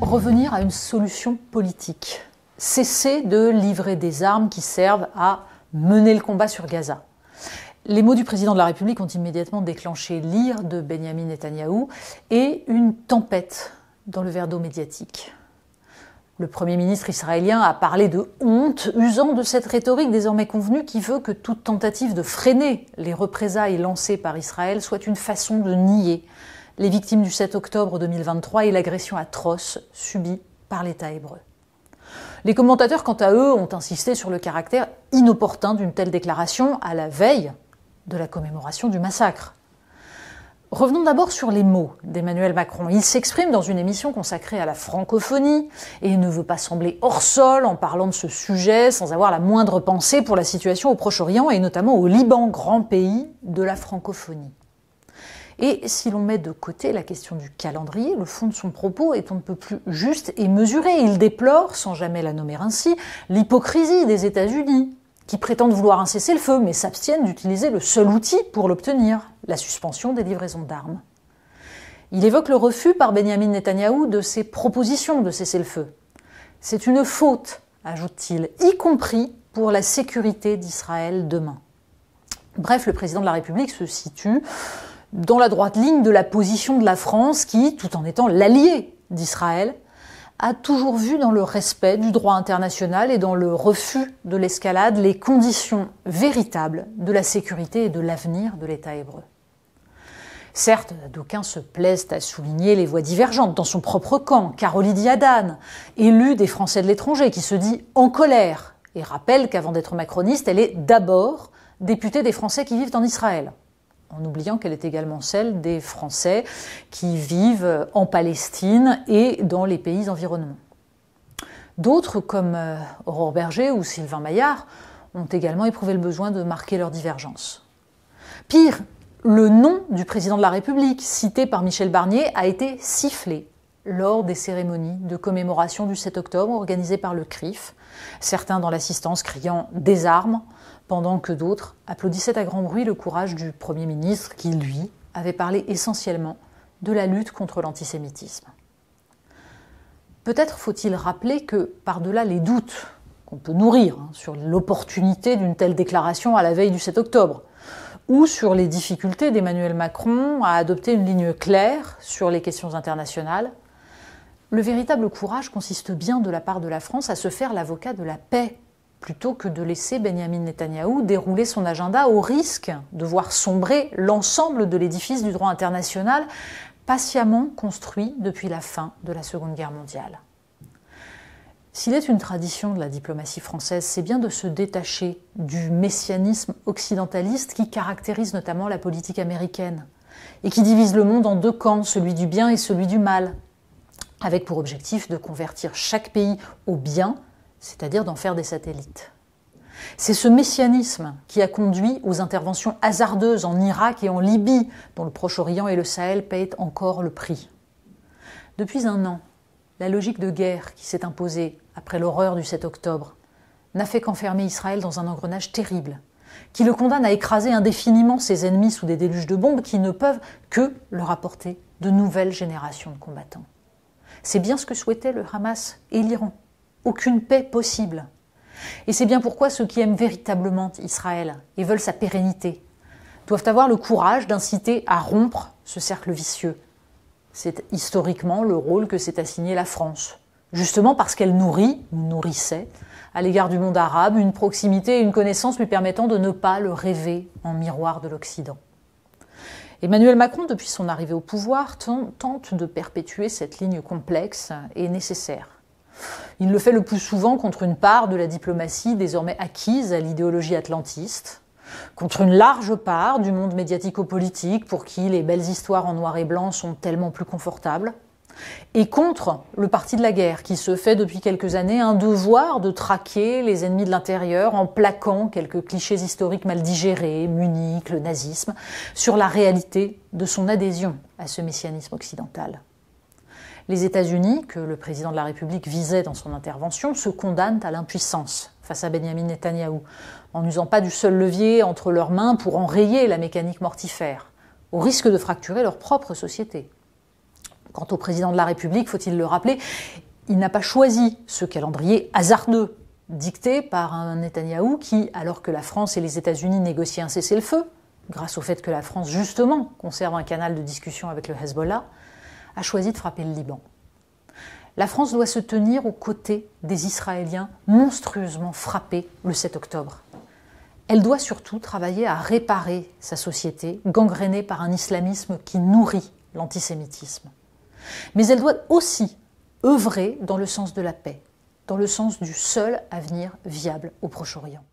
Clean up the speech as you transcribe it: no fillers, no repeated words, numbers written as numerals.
Revenir à une solution politique. Cesser de livrer des armes qui servent à mener le combat sur Gaza. Les mots du président de la République ont immédiatement déclenché l'ire de Benyamin Netanyahou et une tempête dans le verre d'eau médiatique. Le Premier ministre israélien a parlé de honte, usant de cette rhétorique désormais convenue qui veut que toute tentative de freiner les représailles lancées par Israël soit une façon de nier les victimes du 7 octobre 2023 et l'agression atroce subie par l'État hébreu. Les commentateurs, quant à eux, ont insisté sur le caractère inopportun d'une telle déclaration à la veille de la commémoration du massacre. Revenons d'abord sur les mots d'Emmanuel Macron. Il s'exprime dans une émission consacrée à la francophonie et ne veut pas sembler hors sol en parlant de ce sujet sans avoir la moindre pensée pour la situation au Proche-Orient et notamment au Liban, grand pays de la francophonie. Et si l'on met de côté la question du calendrier, le fond de son propos est on ne peut plus juste et mesuré. Il déplore, sans jamais la nommer ainsi, l'hypocrisie des États-Unis, qui prétendent vouloir un cessez-le-feu, mais s'abstiennent d'utiliser le seul outil pour l'obtenir, la suspension des livraisons d'armes. Il évoque le refus par Benyamin Netanyahou de ses propositions de cessez-le-feu. C'est une faute, ajoute-t-il, y compris pour la sécurité d'Israël demain. Bref, le président de la République se situe dans la droite ligne de la position de la France qui, tout en étant l'allié d'Israël, a toujours vu dans le respect du droit international et dans le refus de l'escalade les conditions véritables de la sécurité et de l'avenir de l'État hébreu. Certes, d'aucuns se plaisent à souligner les voix divergentes dans son propre camp. Caroline Diadane, élue des Français de l'étranger, qui se dit en colère et rappelle qu'avant d'être macroniste, elle est d'abord députée des Français qui vivent en Israël, en oubliant qu'elle est également celle des Français qui vivent en Palestine et dans les pays environnants. D'autres, comme Aurore Berger ou Sylvain Maillard, ont également éprouvé le besoin de marquer leurs divergences. Pire, le nom du président de la République, cité par Michel Barnier, a été sifflé lors des cérémonies de commémoration du 7 octobre organisées par le CRIF, certains dans l'assistance criant « des armes », pendant que d'autres applaudissaient à grand bruit le courage du Premier ministre qui, lui, avait parlé essentiellement de la lutte contre l'antisémitisme. Peut-être faut-il rappeler que, par-delà les doutes qu'on peut nourrir sur l'opportunité d'une telle déclaration à la veille du 7 octobre, ou sur les difficultés d'Emmanuel Macron à adopter une ligne claire sur les questions internationales, le véritable courage consiste bien de la part de la France à se faire l'avocat de la paix, plutôt que de laisser Benyamin Netanyahou dérouler son agenda au risque de voir sombrer l'ensemble de l'édifice du droit international patiemment construit depuis la fin de la Seconde Guerre mondiale. S'il est une tradition de la diplomatie française, c'est bien de se détacher du messianisme occidentaliste qui caractérise notamment la politique américaine et qui divise le monde en deux camps, celui du bien et celui du mal, avec pour objectif de convertir chaque pays au bien, c'est-à-dire d'en faire des satellites. C'est ce messianisme qui a conduit aux interventions hasardeuses en Irak et en Libye, dont le Proche-Orient et le Sahel paient encore le prix. Depuis un an, la logique de guerre qui s'est imposée après l'horreur du 7 octobre n'a fait qu'enfermer Israël dans un engrenage terrible, qui le condamne à écraser indéfiniment ses ennemis sous des déluges de bombes qui ne peuvent que leur apporter de nouvelles générations de combattants. C'est bien ce que souhaitaient le Hamas et l'Iran. Aucune paix possible. Et c'est bien pourquoi ceux qui aiment véritablement Israël et veulent sa pérennité doivent avoir le courage d'inciter à rompre ce cercle vicieux. C'est historiquement le rôle que s'est assigné la France, justement parce qu'elle nourrit, ou nourrissait, à l'égard du monde arabe, une proximité et une connaissance lui permettant de ne pas le rêver en miroir de l'Occident. Emmanuel Macron, depuis son arrivée au pouvoir, tente de perpétuer cette ligne complexe et nécessaire. Il le fait le plus souvent contre une part de la diplomatie désormais acquise à l'idéologie atlantiste, contre une large part du monde médiatico-politique pour qui les belles histoires en noir et blanc sont tellement plus confortables, et contre le parti de la guerre qui se fait depuis quelques années un devoir de traquer les ennemis de l'intérieur en plaquant quelques clichés historiques mal digérés, Munich, le nazisme, sur la réalité de son adhésion à ce messianisme occidental. Les États-Unis, que le président de la République visait dans son intervention, se condamnent à l'impuissance face à Benyamin Netanyahou, en n'usant pas du seul levier entre leurs mains pour enrayer la mécanique mortifère, au risque de fracturer leur propre société. Quant au président de la République, faut-il le rappeler, il n'a pas choisi ce calendrier hasardeux dicté par un Netanyahou qui, alors que la France et les États-Unis négociaient un cessez-le-feu, grâce au fait que la France, justement, conserve un canal de discussion avec le Hezbollah, a choisi de frapper le Liban. La France doit se tenir aux côtés des Israéliens monstrueusement frappés le 7 octobre. Elle doit surtout travailler à réparer sa société, gangrénée par un islamisme qui nourrit l'antisémitisme. Mais elle doit aussi œuvrer dans le sens de la paix, dans le sens du seul avenir viable au Proche-Orient.